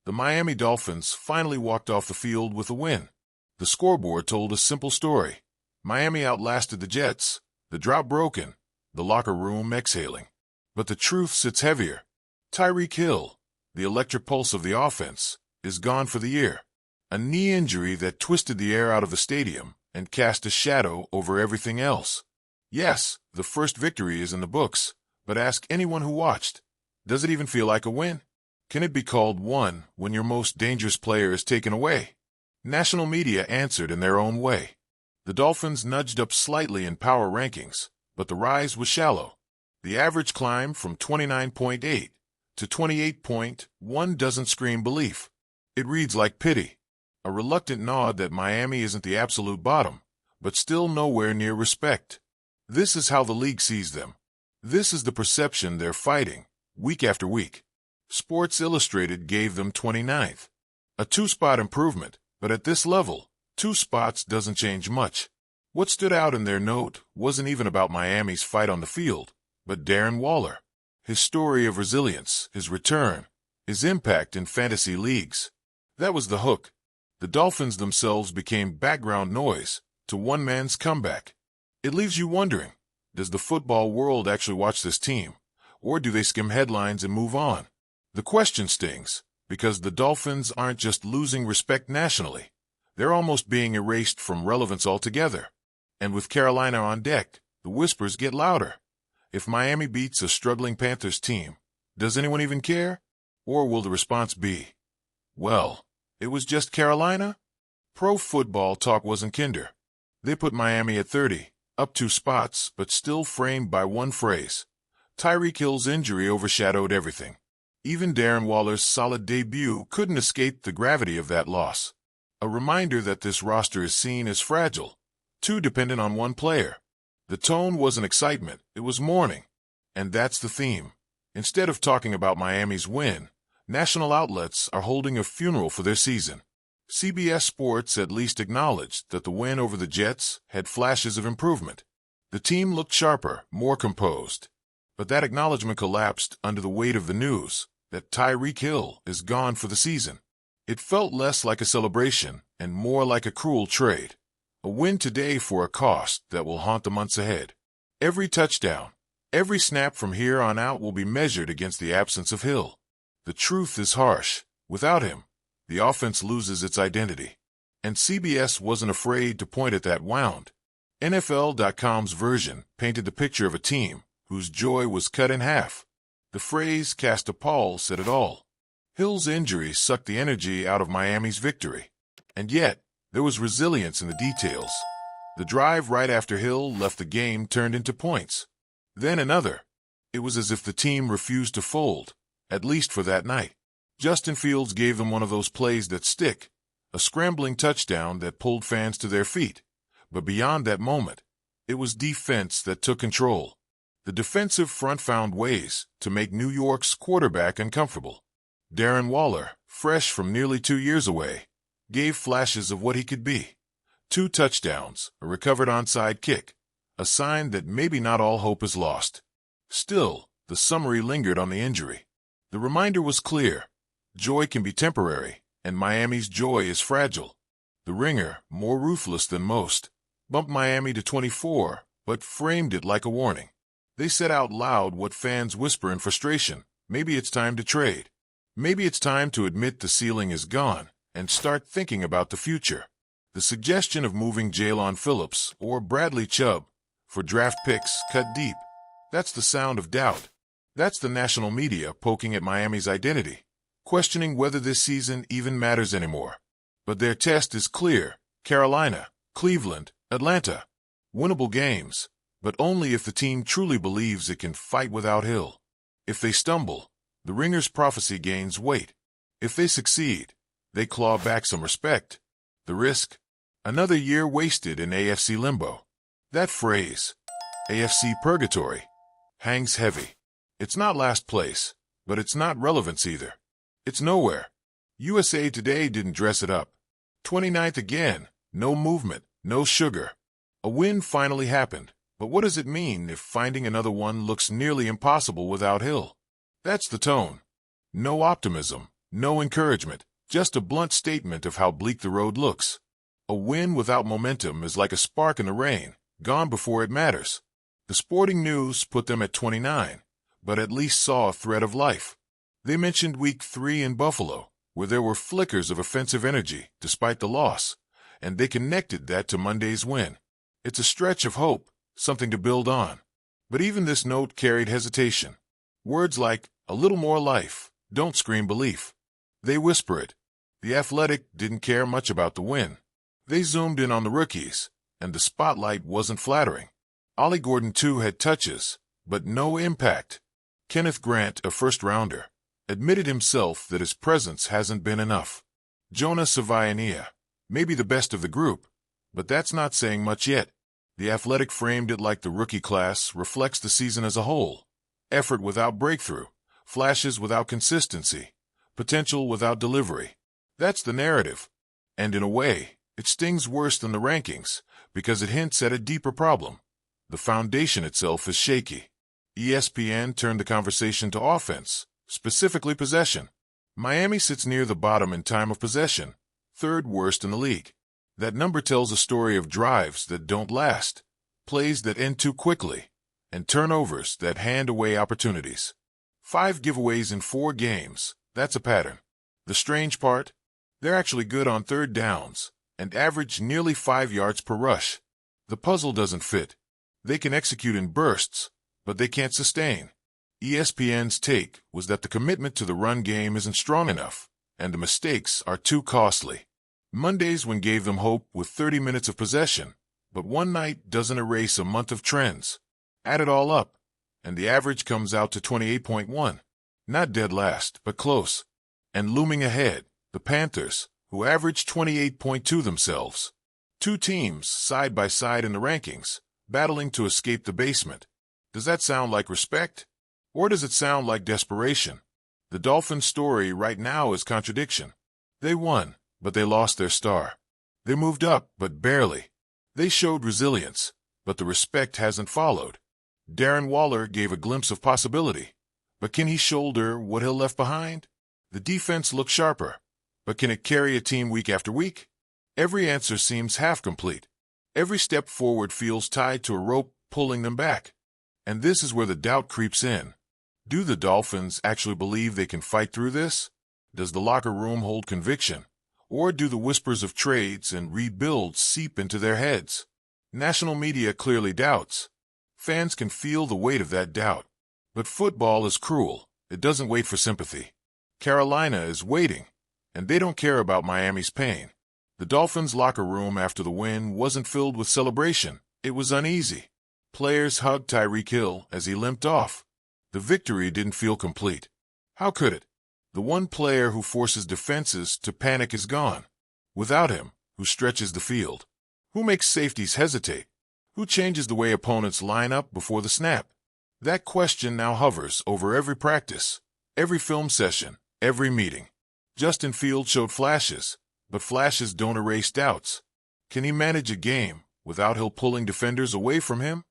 The Miami Dolphins finally walked off the field with a win. The scoreboard told a simple story. Miami outlasted the Jets, the drought broken, the locker room exhaling. But the truth sits heavier. Tyreek Hill, the electric pulse of the offense, is gone for the year. A knee injury that twisted the air out of the stadium and cast a shadow over everything else. Yes, the first victory is in the books, but ask anyone who watched. Does it even feel like a win? Can it be called one when your most dangerous player is taken away? National media answered in their own way. The Dolphins nudged up slightly in power rankings, but the rise was shallow. The average climb from 29.8 to 28.1 doesn't scream belief. It reads like pity, a reluctant nod that Miami isn't the absolute bottom, but still nowhere near respect. This is how the league sees them. This is the perception they're fighting, week after week. Sports Illustrated gave them 29th. A two-spot improvement, but at this level, 2 spots doesn't change much. What stood out in their note wasn't even about Miami's fight on the field, but Darren Waller. His story of resilience, his return, his impact in fantasy leagues. That was the hook. The Dolphins themselves became background noise to one man's comeback. It leaves you wondering, does the football world actually watch this team, or do they skim headlines and move on? The question stings, because the Dolphins aren't just losing respect nationally. They're almost being erased from relevance altogether. And with Carolina on deck, the whispers get louder. If Miami beats a struggling Panthers team, does anyone even care? Or will the response be, well, it was just Carolina? Pro Football Talk wasn't kinder. They put Miami at 30, up 2 spots, but still framed by one phrase. Tyreek Hill's injury overshadowed everything. Even Darren Waller's solid debut couldn't escape the gravity of that loss. A reminder that this roster is seen as fragile, too dependent on one player. The tone wasn't excitement, it was mourning. And that's the theme. Instead of talking about Miami's win, national outlets are holding a funeral for their season. CBS Sports at least acknowledged that the win over the Jets had flashes of improvement. The team looked sharper, more composed. But that acknowledgement collapsed under the weight of the news that Tyreek Hill is gone for the season. It felt less like a celebration and more like a cruel trade. A win today for a cost that will haunt the months ahead. Every touchdown, every snap from here on out will be measured against the absence of Hill. The truth is harsh. Without him, the offense loses its identity. And CBS wasn't afraid to point at that wound. NFL.com's version painted the picture of a team whose joy was cut in half. The phrase "cast a pall" said it all. Hill's injury sucked the energy out of Miami's victory. And yet, there was resilience in the details. The drive right after Hill left the game turned into points. Then another. It was as if the team refused to fold, at least for that night. Justin Fields gave them one of those plays that stick, a scrambling touchdown that pulled fans to their feet. But beyond that moment, it was defense that took control. The defensive front found ways to make New York's quarterback uncomfortable. Darren Waller, fresh from nearly 2 years away, gave flashes of what he could be. 2 touchdowns, a recovered onside kick, a sign that maybe not all hope is lost. Still, the summary lingered on the injury. The reminder was clear. Joy can be temporary, and Miami's joy is fragile. The Ringer, more ruthless than most, bumped Miami to 24, but framed it like a warning. They said out loud what fans whisper in frustration. Maybe it's time to trade. Maybe it's time to admit the ceiling is gone and start thinking about the future. The suggestion of moving Jalen Phillips or Bradley Chubb for draft picks cut deep. That's the sound of doubt. That's the national media poking at Miami's identity, questioning whether this season even matters anymore. But their test is clear. Carolina, Cleveland, Atlanta. Winnable games, but only if the team truly believes it can fight without Hill. If they stumble, the Ringer's prophecy gains weight. If they succeed, they claw back some respect. The risk? Another year wasted in AFC limbo. That phrase, AFC purgatory, hangs heavy. It's not last place, but it's not relevance either. It's nowhere. USA Today didn't dress it up. 29th again, no movement, no sugar. A win finally happened, but what does it mean if finding another one looks nearly impossible without Hill? That's the tone. No optimism, No encouragement, just a blunt statement of how bleak the road looks. A win without momentum is like a spark in the rain, gone before it matters. The Sporting News put them at 29, but at least saw a thread of life. They mentioned Week 3 in Buffalo, where there were flickers of offensive energy despite the loss, and they connected that to Monday's win. It's a stretch of hope, something to build on. But even this note carried hesitation. Words like, a little more life, don't scream belief. They whisper it. The Athletic didn't care much about the win. They zoomed in on the rookies, and the spotlight wasn't flattering. Ollie Gordon, too, had touches, but no impact. Kenneth Grant, a first-rounder, admitted himself that his presence hasn't been enough. Jonah Savaiania, maybe the best of the group, but that's not saying much yet. The Athletic framed it like the rookie class reflects the season as a whole. Effort without breakthrough, flashes without consistency, potential without delivery. That's the narrative. And in a way, it stings worse than the rankings, because it hints at a deeper problem. The foundation itself is shaky. ESPN turned the conversation to offense, specifically possession. Miami sits near the bottom in time of possession, third worst in the league. That number tells a story of drives that don't last, plays that end too quickly, and turnovers that hand away opportunities. 5 giveaways in 4 games, that's a pattern. The strange part? They're actually good on third downs, and average nearly 5 yards per rush. The puzzle doesn't fit. They can execute in bursts, but they can't sustain. ESPN's take was that the commitment to the run game isn't strong enough, and the mistakes are too costly. Monday's win gave them hope with 30 minutes of possession, but one night doesn't erase a month of trends. Add it all up, and the average comes out to 28.1. Not dead last, but close. And looming ahead, the Panthers, who averaged 28.2 themselves. 2 teams side by side in the rankings, battling to escape the basement. Does that sound like respect? Or does it sound like desperation? The Dolphins' story right now is contradiction. They won, but they lost their star. They moved up, but barely. They showed resilience, but the respect hasn't followed. Darren Waller gave a glimpse of possibility, but can he shoulder what he'll left behind? The defense looks sharper, but can it carry a team week after week? Every answer seems half-complete. Every step forward feels tied to a rope pulling them back. And this is where the doubt creeps in. Do the Dolphins actually believe they can fight through this? Does the locker room hold conviction? Or do the whispers of trades and rebuilds seep into their heads? National media clearly doubts. Fans can feel the weight of that doubt. But football is cruel. It doesn't wait for sympathy. Carolina is waiting, and they don't care about Miami's pain. The Dolphins' locker room after the win wasn't filled with celebration. It was uneasy. Players hugged Tyreek Hill as he limped off. The victory didn't feel complete. How could it? The one player who forces defenses to panic is gone. Without him, who stretches the field? Who makes safeties hesitate? Who changes the way opponents line up before the snap? That question now hovers over every practice, every film session, every meeting. Justin Fields showed flashes, but flashes don't erase doubts. Can he manage a game without Hill pulling defenders away from him?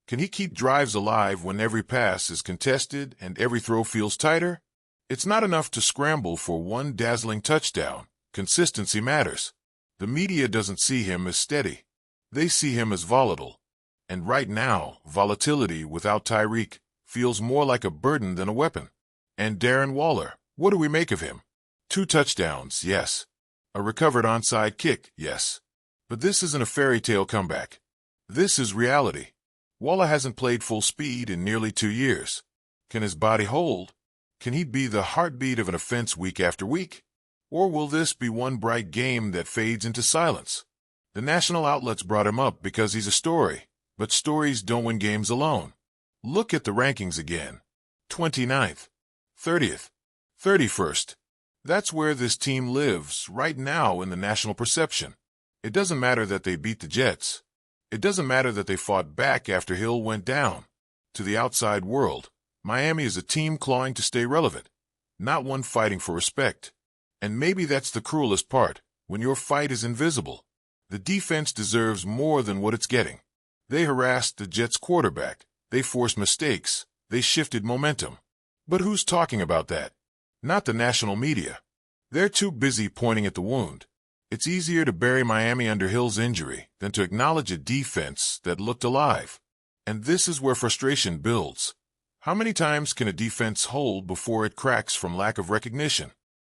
Can he keep drives alive when every pass is contested and every throw feels tighter? It's not enough to scramble for one dazzling touchdown. Consistency matters. The media doesn't see him as steady. They see him as volatile. And right now, volatility without Tyreek feels more like a burden than a weapon. And Darren Waller, what do we make of him? 2 touchdowns, yes. A recovered onside kick, yes. But this isn't a fairy tale comeback. This is reality. Waller hasn't played full speed in nearly 2 years. Can his body hold? Can he be the heartbeat of an offense week after week? Or will this be one bright game that fades into silence? The national outlets brought him up because he's a story, but stories don't win games alone. Look at the rankings again. 29th, 30th, 31st. That's where this team lives right now in the national perception. It doesn't matter that they beat the Jets. It doesn't matter that they fought back after Hill went down. To the outside world, Miami is a team clawing to stay relevant, not one fighting for respect. And maybe that's the cruelest part, when your fight is invisible. The defense deserves more than what it's getting. They harassed the Jets' quarterback. They forced mistakes. They shifted momentum. But who's talking about that? Not the national media. They're too busy pointing at the wound. It's easier to bury Miami under Hill's injury than to acknowledge a defense that looked alive. And this is where frustration builds. How many times can a defense hold before it cracks from lack of recognition?